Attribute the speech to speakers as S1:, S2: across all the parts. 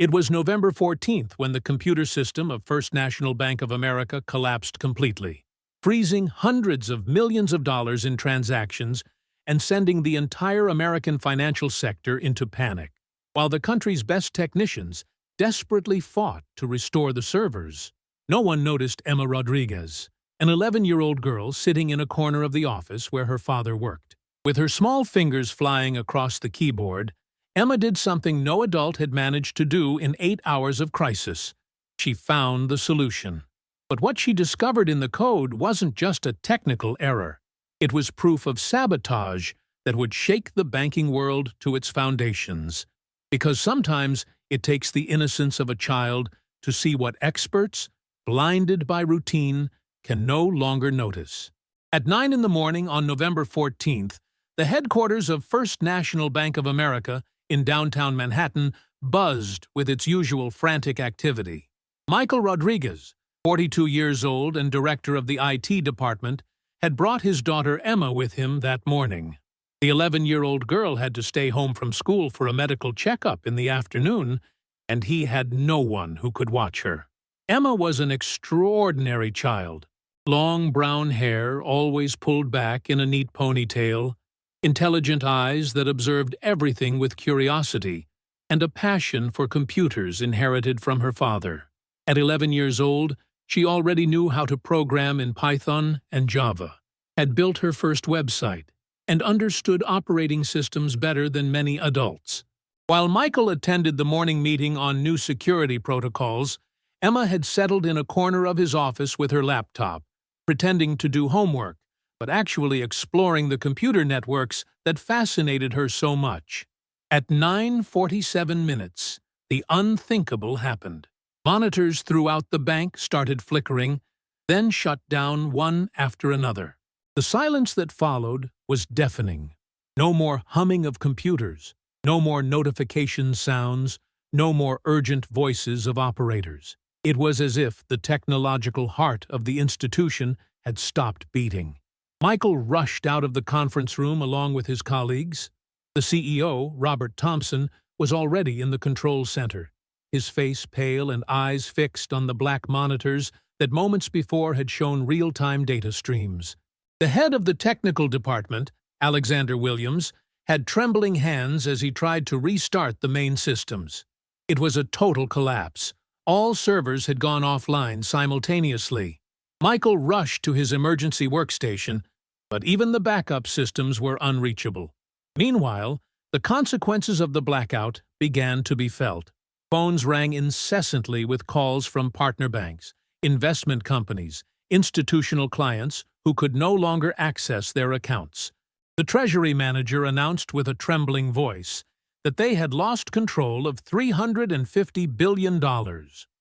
S1: It was November 14th when the computer system of First National Bank of America collapsed completely, freezing hundreds of millions of dollars in transactions and sending the entire American financial sector into panic, while the country's best technicians desperately fought to restore the servers. No one noticed Emma Rodriguez, an 11-year-old girl sitting in a corner of the office where her father worked. With her small fingers flying across the keyboard, Emma did something no adult had managed to do in 8 hours of crisis. She found the solution. But what she discovered in the code wasn't just a technical error. It was proof of sabotage that would shake the banking world to its foundations. Because sometimes it takes the innocence of a child to see what experts, blinded by routine, can no longer notice. At 9 in the morning on November 14th, the headquarters of First National Bank of America in downtown Manhattan buzzed with its usual frantic activity. Michael Rodriguez, 42 years old and director of the IT department, had brought his daughter Emma with him that morning. The 11-year-old girl had to stay home from school for a medical checkup in the afternoon, and he had no one who could watch her. Emma was an extraordinary child. Long brown hair, always pulled back in a neat ponytail, intelligent eyes that observed everything with curiosity, and a passion for computers inherited from her father. At 11 years old, she already knew how to program in Python and Java, had built her first website, and understood operating systems better than many adults. While Michael attended the morning meeting on new security protocols, Emma had settled in a corner of his office with her laptop, pretending to do homework, but actually exploring the computer networks that fascinated her so much. At 9:47 minutes, the unthinkable happened. Monitors throughout the bank started flickering, then shut down one after another. The silence that followed was deafening. No more humming of computers, no more notification sounds, no more urgent voices of operators. It was as if the technological heart of the institution had stopped beating. Michael rushed out of the conference room along with his colleagues. The CEO, Robert Thompson, was already in the control center, his face pale and eyes fixed on the black monitors that moments before had shown real-time data streams. The head of the technical department, Alexander Williams, had trembling hands as he tried to restart the main systems. It was a total collapse. All servers had gone offline simultaneously. Michael rushed to his emergency workstation, but even the backup systems were unreachable. Meanwhile, the consequences of the blackout began to be felt. Phones rang incessantly with calls from partner banks, investment companies, institutional clients who could no longer access their accounts. The Treasury manager announced with a trembling voice that they had lost control of $350 billion.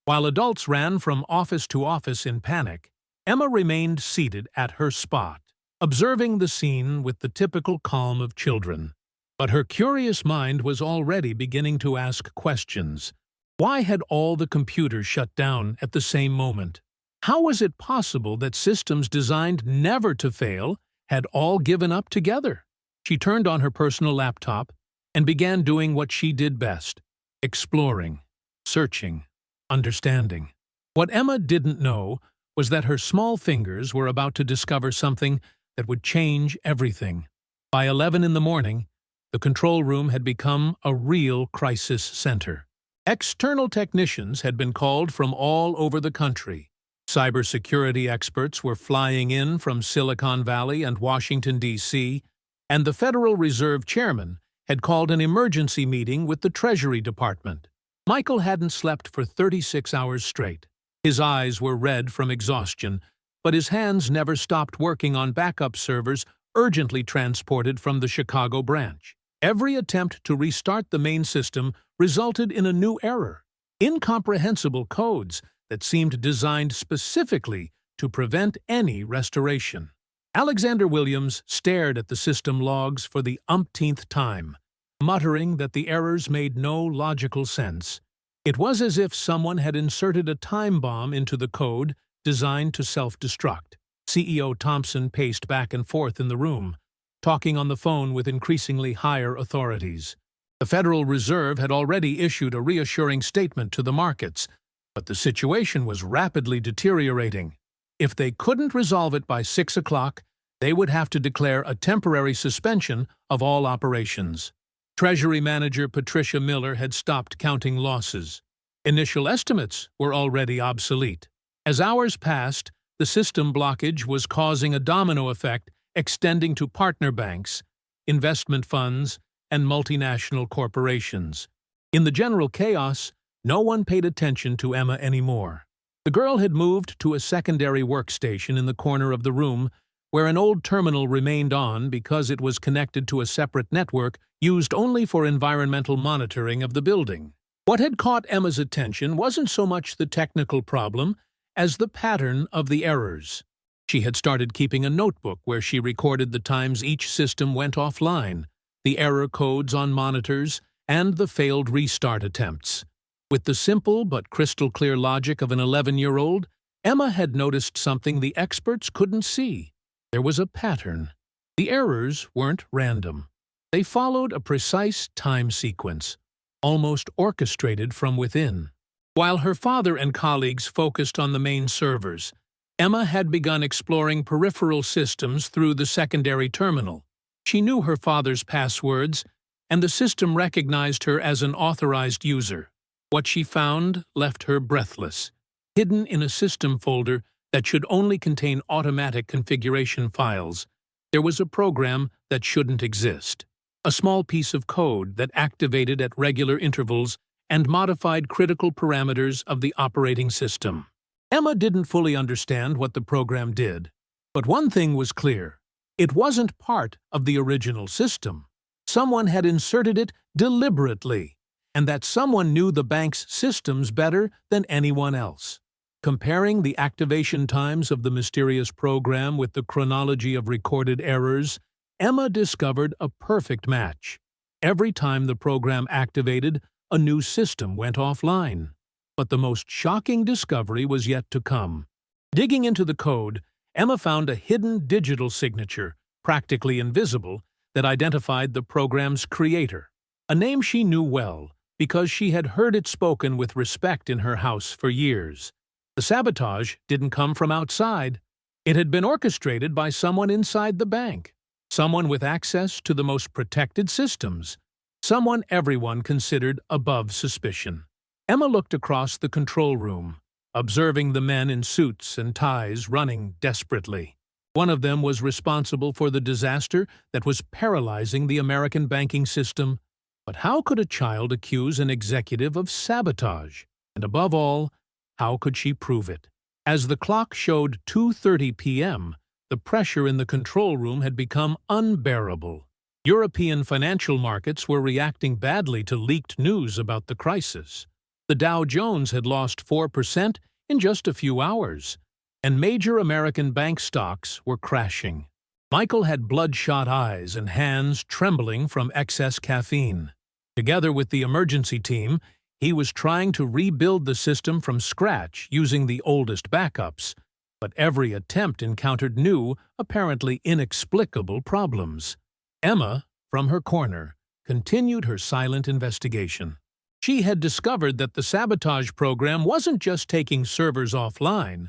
S1: While adults ran from office to office in panic, Emma remained seated at her spot, observing the scene with the typical calm of children. But her curious mind was already beginning to ask questions. Why had all the computers shut down at the same moment? How was it possible that systems designed never to fail had all given up together? She turned on her personal laptop and began doing what she did best: exploring, searching, understanding. What Emma didn't know was that her small fingers were about to discover something that would change everything. By 11 in the morning, the control room had become a real crisis center. External technicians had been called from all over the country. Cybersecurity experts were flying in from Silicon Valley and Washington, D.C., and the Federal Reserve chairman had called an emergency meeting with the Treasury Department. Michael hadn't slept for 36 hours straight. His eyes were red from exhaustion, but his hands never stopped working on backup servers urgently transported from the Chicago branch. Every attempt to restart the main system resulted in a new error: incomprehensible codes that seemed designed specifically to prevent any restoration. Alexander Williams stared at the system logs for the umpteenth time, muttering that the errors made no logical sense. It was as if someone had inserted a time bomb into the code designed to self-destruct. CEO Thompson paced back and forth in the room, talking on the phone with increasingly higher authorities. The Federal Reserve had already issued a reassuring statement to the markets, but the situation was rapidly deteriorating. If they couldn't resolve it by 6 o'clock, they would have to declare a temporary suspension of all operations. Treasury Manager Patricia Miller had stopped counting losses. Initial estimates were already obsolete. As hours passed, the system blockage was causing a domino effect extending to partner banks, investment funds, and multinational corporations. In the general chaos, no one paid attention to Emma anymore. The girl had moved to a secondary workstation in the corner of the room where an old terminal remained on because it was connected to a separate network used only for environmental monitoring of the building. What had caught Emma's attention wasn't so much the technical problem as the pattern of the errors. She had started keeping a notebook where she recorded the times each system went offline, the error codes on monitors, and the failed restart attempts. With the simple but crystal-clear logic of an 11-year-old, Emma had noticed something the experts couldn't see. There was a pattern. The errors weren't random. They followed a precise time sequence, almost orchestrated from within. While her father and colleagues focused on the main servers, Emma had begun exploring peripheral systems through the secondary terminal. She knew her father's passwords, and the system recognized her as an authorized user. What she found left her breathless. Hidden in a system folder that should only contain automatic configuration files, there was a program that shouldn't exist. A small piece of code that activated at regular intervals and modified critical parameters of the operating system. Emma didn't fully understand what the program did, but one thing was clear. It wasn't part of the original system. Someone had inserted it deliberately, and that someone knew the bank's systems better than anyone else. Comparing the activation times of the mysterious program with the chronology of recorded errors, Emma discovered a perfect match. Every time the program activated, a new system went offline. But the most shocking discovery was yet to come. Digging into the code, Emma found a hidden digital signature, practically invisible, that identified the program's creator. A name she knew well, because she had heard it spoken with respect in her house for years. The sabotage didn't come from outside. It had been orchestrated by someone inside the bank. Someone with access to the most protected systems. Someone everyone considered above suspicion. Emma looked across the control room, observing the men in suits and ties running desperately. One of them was responsible for the disaster that was paralyzing the American banking system. But how could a child accuse an executive of sabotage? And above all, how could she prove it? As the clock showed 2:30 p.m., the pressure in the control room had become unbearable. European financial markets were reacting badly to leaked news about the crisis. The Dow Jones had lost 4% in just a few hours, and major American bank stocks were crashing. Michael had bloodshot eyes and hands trembling from excess caffeine. Together with the emergency team, he was trying to rebuild the system from scratch using the oldest backups, but every attempt encountered new, apparently inexplicable problems. Emma, from her corner, continued her silent investigation. She had discovered that the sabotage program wasn't just taking servers offline,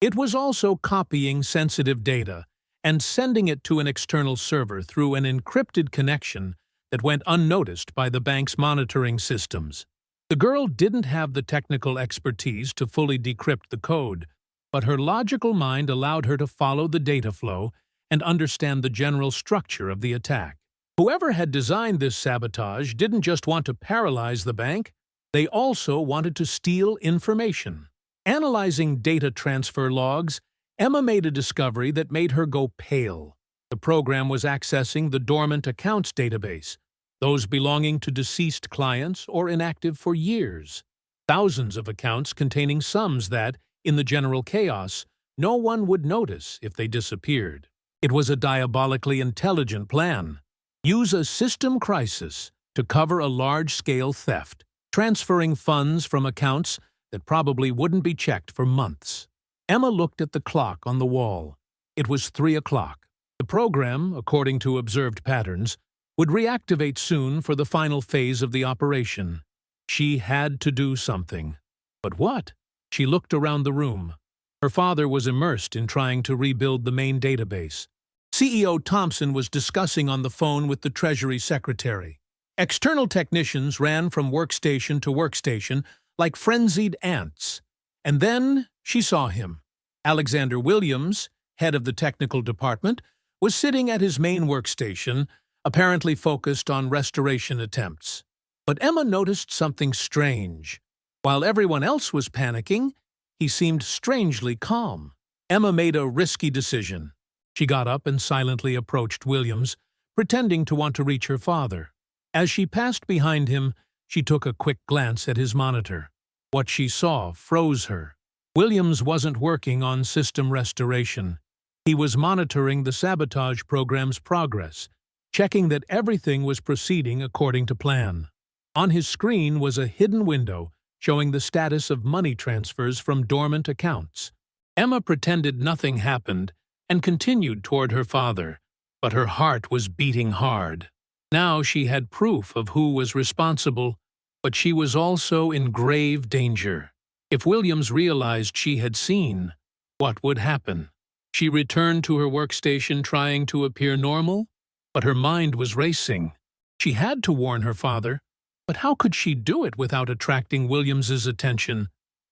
S1: it was also copying sensitive data and sending it to an external server through an encrypted connection that went unnoticed by the bank's monitoring systems. The girl didn't have the technical expertise to fully decrypt the code, but her logical mind allowed her to follow the data flow and understand the general structure of the attack. Whoever had designed this sabotage didn't just want to paralyze the bank, they also wanted to steal information. Analyzing data transfer logs, Emma made a discovery that made her go pale. The program was accessing the dormant accounts database, those belonging to deceased clients or inactive for years. Thousands of accounts containing sums that, in the general chaos, no one would notice if they disappeared. It was a diabolically intelligent plan. Use a system crisis to cover a large-scale theft, transferring funds from accounts that probably wouldn't be checked for months. Emma looked at the clock on the wall. It was 3 o'clock. The program, according to observed patterns, would reactivate soon for the final phase of the operation. She had to do something. But what? She looked around the room. Her father was immersed in trying to rebuild the main database. CEO Thompson was discussing on the phone with the Treasury Secretary. External technicians ran from workstation to workstation like frenzied ants. And then she saw him. Alexander Williams, head of the technical department, was sitting at his main workstation, apparently focused on restoration attempts. But Emma noticed something strange. While everyone else was panicking, he seemed strangely calm. Emma made a risky decision. She got up and silently approached Williams, pretending to want to reach her father. As she passed behind him, she took a quick glance at his monitor. What she saw froze her. Williams wasn't working on system restoration. He was monitoring the sabotage program's progress, checking that everything was proceeding according to plan. On his screen was a hidden window showing the status of money transfers from dormant accounts. Emma pretended nothing happened and continued toward her father, but her heart was beating hard. Now she had proof of who was responsible, but she was also in grave danger. If Williams realized she had seen, what would happen? She returned to her workstation trying to appear normal, but her mind was racing. She had to warn her father, but how could she do it without attracting Williams's attention?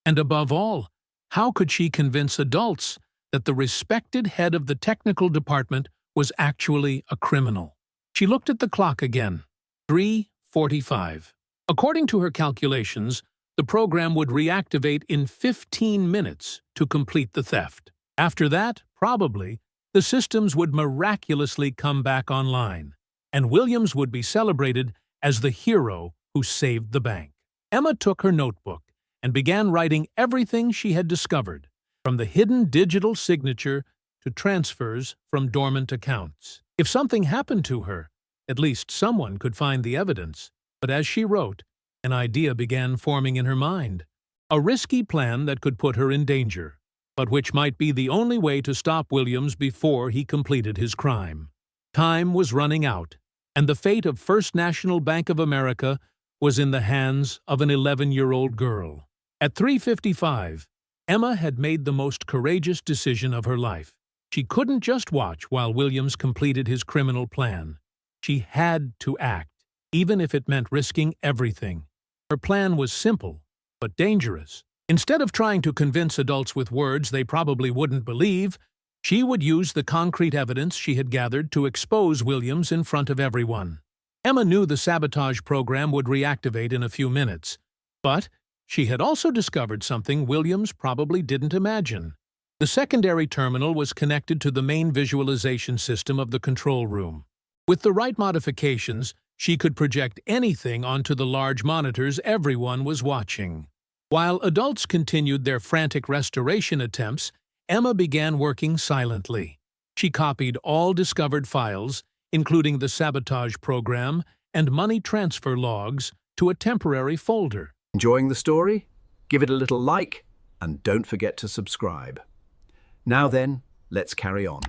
S1: And above all, how could she convince adults that the respected head of the technical department was actually a criminal? She looked at the clock again. 3:45. According to her calculations, the program would reactivate in 15 minutes to complete the theft. After that, probably, the systems would miraculously come back online, and Williams would be celebrated as the hero who saved the bank. Emma took her notebook and began writing everything she had discovered, from the hidden digital signature to transfers from dormant accounts. If something happened to her, at least someone could find the evidence. But as she wrote, an idea began forming in her mind. A risky plan that could put her in danger, but which might be the only way to stop Williams before he completed his crime. Time was running out, and the fate of First National Bank of America was in the hands of an 11-year-old girl. At 3:55, Emma had made the most courageous decision of her life. She couldn't just watch while Williams completed his criminal plan. She had to act, even if it meant risking everything. Her plan was simple, but dangerous. Instead of trying to convince adults with words they probably wouldn't believe, she would use the concrete evidence she had gathered to expose Williams in front of everyone. Emma knew the sabotage program would reactivate in a few minutes, but she had also discovered something Williams probably didn't imagine. The secondary terminal was connected to the main visualization system of the control room. With the right modifications, she could project anything onto the large monitors everyone was watching. While adults continued their frantic restoration attempts, Emma began working silently. She copied all discovered files, including the sabotage program and money transfer logs, to a temporary folder.
S2: Enjoying the story? Give it a little like, and don't forget to subscribe. Now then, let's carry on.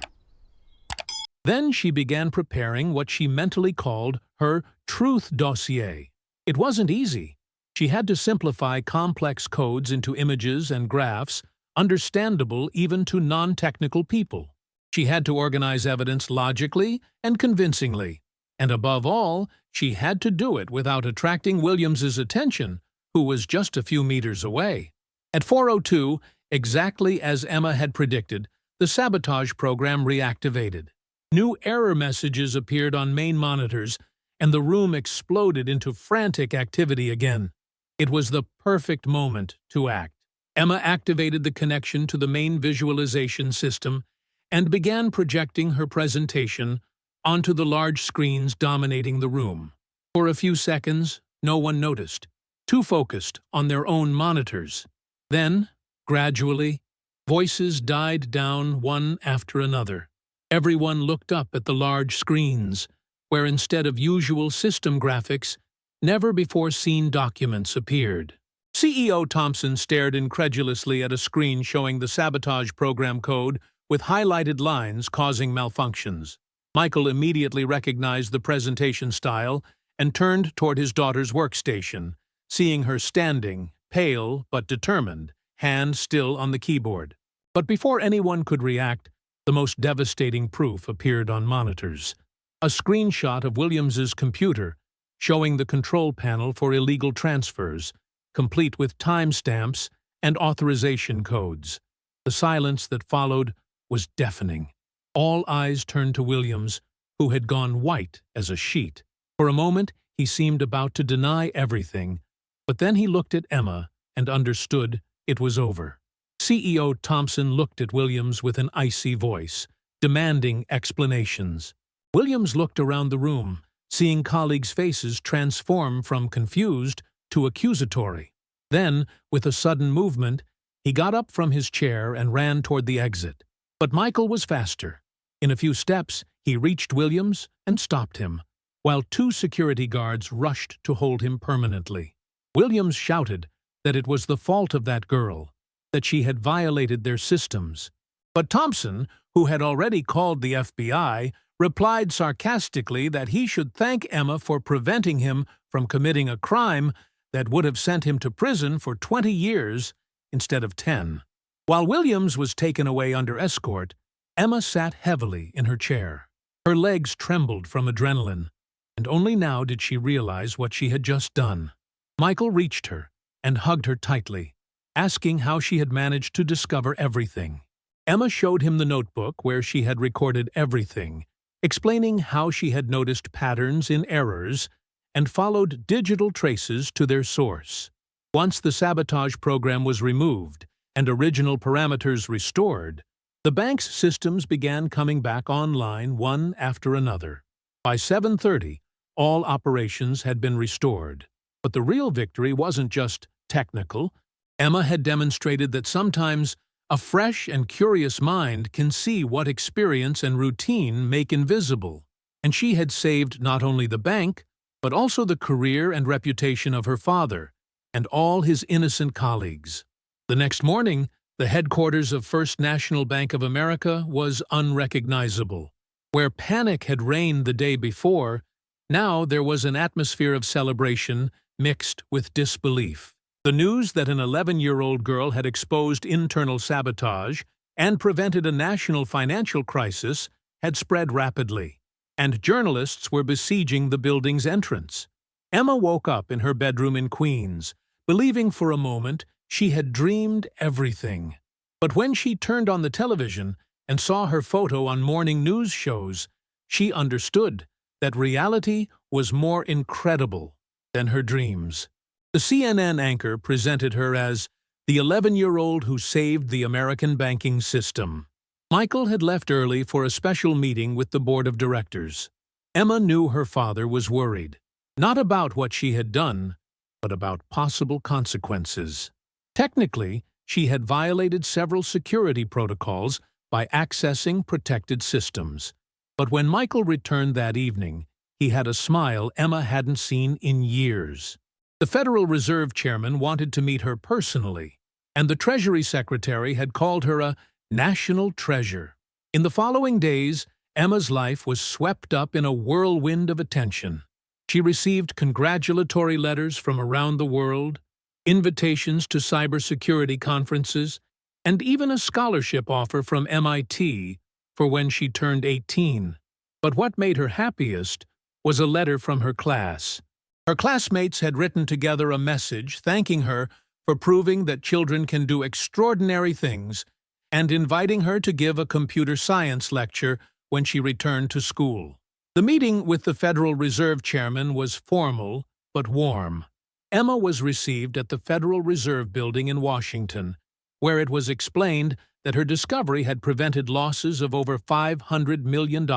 S1: Then she began preparing what she mentally called her truth dossier. It wasn't easy. She had to simplify complex codes into images and graphs, understandable even to non-technical people. She had to organize evidence logically and convincingly. And above all, she had to do it without attracting Williams's attention, who was just a few meters away. At 4:02, exactly as Emma had predicted, the sabotage program reactivated. New error messages appeared on main monitors, and the room exploded into frantic activity again. It was the perfect moment to act. Emma activated the connection to the main visualization system and began projecting her presentation onto the large screens dominating the room. For a few seconds, no one noticed, too focused on their own monitors. Then, gradually, voices died down one after another. Everyone looked up at the large screens, where instead of usual system graphics, never-before-seen documents appeared. CEO Thompson stared incredulously at a screen showing the sabotage program code with highlighted lines causing malfunctions. Michael immediately recognized the presentation style and turned toward his daughter's workstation, seeing her standing, pale but determined, hand still on the keyboard. But before anyone could react, the most devastating proof appeared on monitors. A screenshot of Williams's computer showing the control panel for illegal transfers, complete with timestamps and authorization codes. The silence that followed was deafening. All eyes turned to Williams, who had gone white as a sheet. For a moment, he seemed about to deny everything, but then he looked at Emma and understood it was over. CEO Thompson looked at Williams with an icy voice, demanding explanations. Williams looked around the room, seeing colleagues' faces transform from confused to accusatory. Then, with a sudden movement, he got up from his chair and ran toward the exit. But Michael was faster. In a few steps, he reached Williams and stopped him, while two security guards rushed to hold him permanently. Williams shouted that it was the fault of that girl, that she had violated their systems. But Thompson, who had already called the FBI, replied sarcastically that he should thank Emma for preventing him from committing a crime that would have sent him to prison for 20 years instead of 10. While Williams was taken away under escort, Emma sat heavily in her chair. Her legs trembled from adrenaline, and only now did she realize what she had just done. Michael reached her and hugged her tightly, asking how she had managed to discover everything. Emma showed him the notebook where she had recorded everything, explaining how she had noticed patterns in errors and followed digital traces to their source. Once the sabotage program was removed and original parameters restored, the bank's systems began coming back online one after another. By 7:30, all operations had been restored. But the real victory wasn't just technical. Emma had demonstrated that sometimes a fresh and curious mind can see what experience and routine make invisible. And she had saved not only the bank, but also the career and reputation of her father and all his innocent colleagues. The next morning, the headquarters of First National Bank of America was unrecognizable. Where panic had reigned the day before, now there was an atmosphere of celebration mixed with disbelief. The news that an 11-year-old girl had exposed internal sabotage and prevented a national financial crisis had spread rapidly, and journalists were besieging the building's entrance. Emma woke up in her bedroom in Queens, believing for a moment she had dreamed everything. But when she turned on the television and saw her photo on morning news shows, she understood that reality was more incredible than her dreams. The CNN anchor presented her as the 11-year-old who saved the American banking system. Michael had left early for a special meeting with the board of directors. Emma knew her father was worried, not about what she had done, but about possible consequences. Technically, she had violated several security protocols by accessing protected systems. But when Michael returned that evening, he had a smile Emma hadn't seen in years. The Federal Reserve chairman wanted to meet her personally, and the Treasury Secretary had called her a national treasure. In the following days, Emma's life was swept up in a whirlwind of attention. She received congratulatory letters from around the world, invitations to cybersecurity conferences, and even a scholarship offer from MIT for when she turned 18. But what made her happiest was a letter from her class. Her classmates had written together a message thanking her for proving that children can do extraordinary things and inviting her to give a computer science lecture when she returned to school. The meeting with the Federal Reserve chairman was formal but warm. Emma was received at the Federal Reserve Building in Washington, where it was explained that her discovery had prevented losses of over $500 million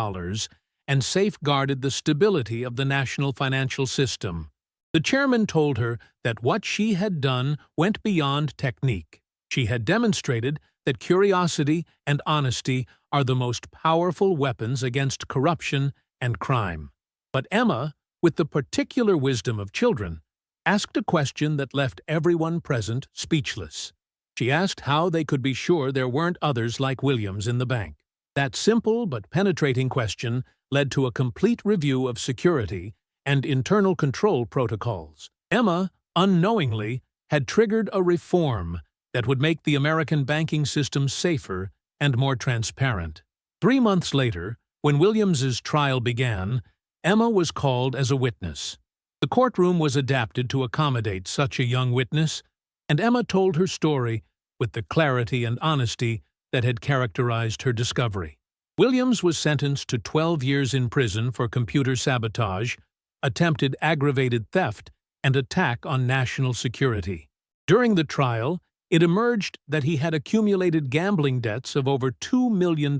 S1: and safeguarded the stability of the national financial system. The chairman told her that what she had done went beyond technique. She had demonstrated that curiosity and honesty are the most powerful weapons against corruption and crime. But Emma, with the particular wisdom of children, asked a question that left everyone present speechless. She asked how they could be sure there weren't others like Williams in the bank. That simple but penetrating question led to a complete review of security and internal control protocols. Emma, unknowingly, had triggered a reform that would make the American banking system safer and more transparent. 3 months later, when Williams's trial began, Emma was called as a witness. The courtroom was adapted to accommodate such a young witness, and Emma told her story with the clarity and honesty that had characterized her discovery. Williams was sentenced to 12 years in prison for computer sabotage, attempted aggravated theft, and attack on national security. During the trial, it emerged that he had accumulated gambling debts of over $2 million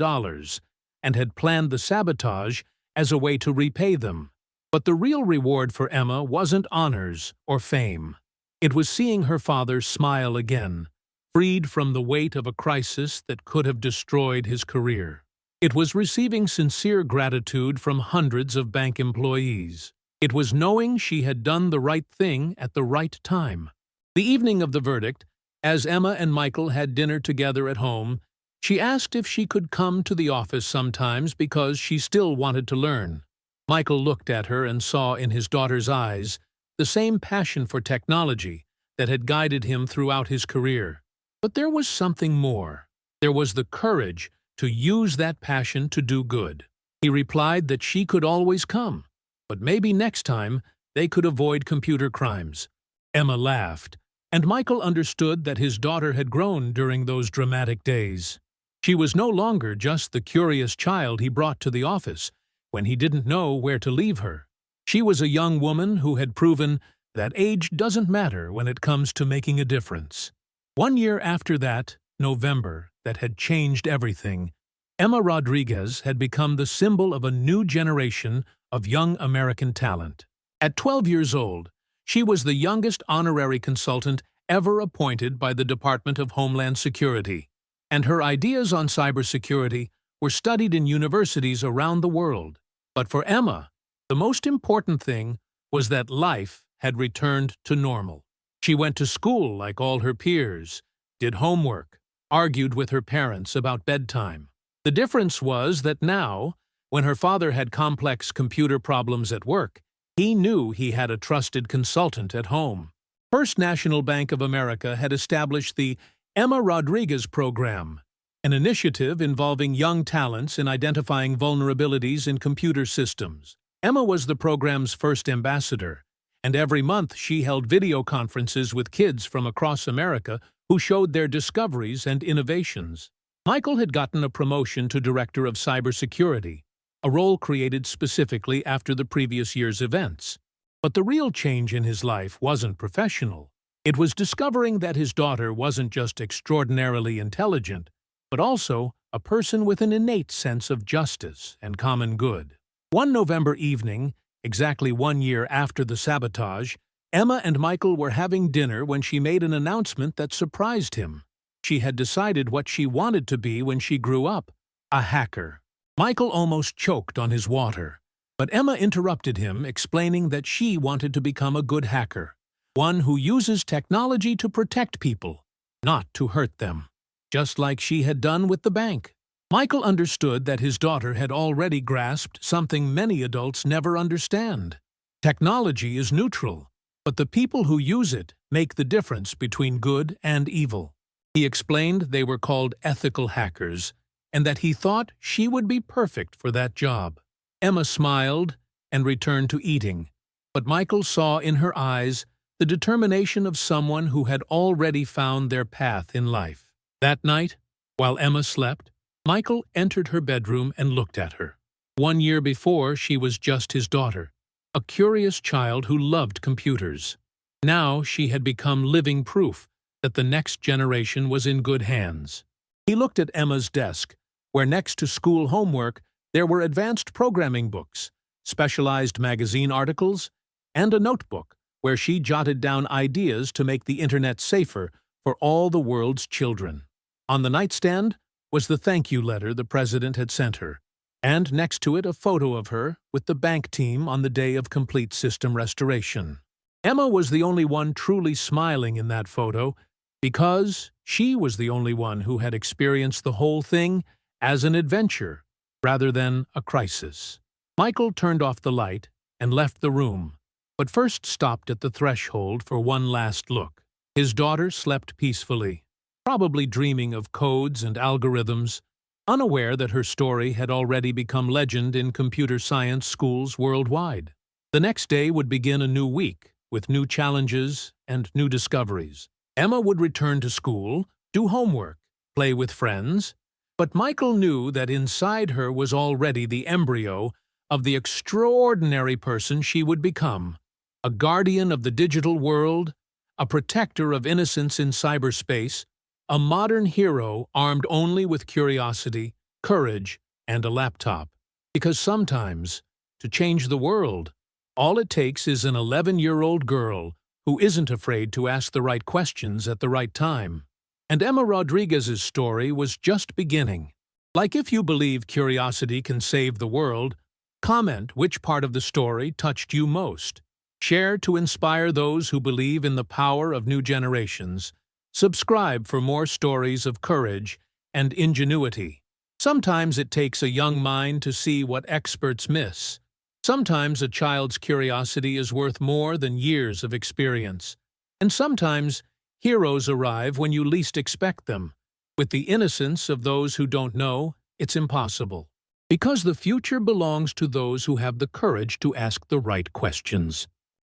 S1: and had planned the sabotage as a way to repay them. But the real reward for Emma wasn't honors or fame. It was seeing her father smile again, freed from the weight of a crisis that could have destroyed his career. It was receiving sincere gratitude from hundreds of bank employees. It was knowing she had done the right thing at the right time. The evening of the verdict, as Emma and Michael had dinner together at home, she asked if she could come to the office sometimes because she still wanted to learn. Michael looked at her and saw in his daughter's eyes the same passion for technology that had guided him throughout his career. But there was something more. There was the courage to use that passion to do good. He replied that she could always come, but maybe next time they could avoid computer crimes. Emma laughed, and Michael understood that his daughter had grown during those dramatic days. She was no longer just the curious child he brought to the office when he didn't know where to leave her. She was a young woman who had proven that age doesn't matter when it comes to making a difference. 1 year after that November that had changed everything, Emma Rodriguez had become the symbol of a new generation of young American talent. At 12 years old, she was the youngest honorary consultant ever appointed by the Department of Homeland Security, and her ideas on cybersecurity were studied in universities around the world. But for Emma, the most important thing was that life had returned to normal. She went to school like all her peers, did homework, argued with her parents about bedtime. The difference was that now, when her father had complex computer problems at work, he knew he had a trusted consultant at home. First National Bank of America had established the Emma Rodriguez Program, an initiative involving young talents in identifying vulnerabilities in computer systems. Emma was the program's first ambassador, and every month she held video conferences with kids from across America who showed their discoveries and innovations. Michael had gotten a promotion to Director of Cybersecurity, a role created specifically after the previous year's events. But the real change in his life wasn't professional. It was discovering that his daughter wasn't just extraordinarily intelligent, but also a person with an innate sense of justice and common good. One November evening, exactly 1 year after the sabotage, Emma and Michael were having dinner when she made an announcement that surprised him. She had decided what she wanted to be when she grew up: a hacker. Michael almost choked on his water, but Emma interrupted him, explaining that she wanted to become a good hacker, one who uses technology to protect people, not to hurt them, just like she had done with the bank. Michael understood that his daughter had already grasped something many adults never understand. Technology is neutral, but the people who use it make the difference between good and evil. He explained they were called ethical hackers, and that he thought she would be perfect for that job. Emma smiled and returned to eating, but Michael saw in her eyes the determination of someone who had already found their path in life. That night, while Emma slept, Michael entered her bedroom and looked at her. 1 year before, she was just his daughter, a curious child who loved computers. Now she had become living proof that the next generation was in good hands. He looked at Emma's desk, where next to school homework there were advanced programming books, specialized magazine articles, and a notebook where she jotted down ideas to make the internet safer for all the world's children. On the nightstand was the thank you letter the president had sent her, and next to it a photo of her with the bank team on the day of complete system restoration. Emma was the only one truly smiling in that photo because she was the only one who had experienced the whole thing as an adventure rather than a crisis. Michael turned off the light and left the room, but first stopped at the threshold for one last look. His daughter slept peacefully, probably dreaming of codes and algorithms, unaware that her story had already become legend in computer science schools worldwide. The next day would begin a new week, with new challenges and new discoveries. Emma would return to school, do homework, play with friends, but Michael knew that inside her was already the embryo of the extraordinary person she would become, a guardian of the digital world, a protector of innocence in cyberspace, a modern hero armed only with curiosity, courage, and a laptop. Because sometimes, to change the world, all it takes is an 11-year-old girl who isn't afraid to ask the right questions at the right time. And Emma Rodriguez's story was just beginning. Like, if you believe curiosity can save the world, comment which part of the story touched you most. Share to inspire those who believe in the power of new generations. Subscribe for more stories of courage and ingenuity. Sometimes it takes a young mind to see what experts miss. Sometimes a child's curiosity is worth more than years of experience. And sometimes heroes arrive when you least expect them. With the innocence of those who don't know, it's impossible. Because the future belongs to those who have the courage to ask the right questions.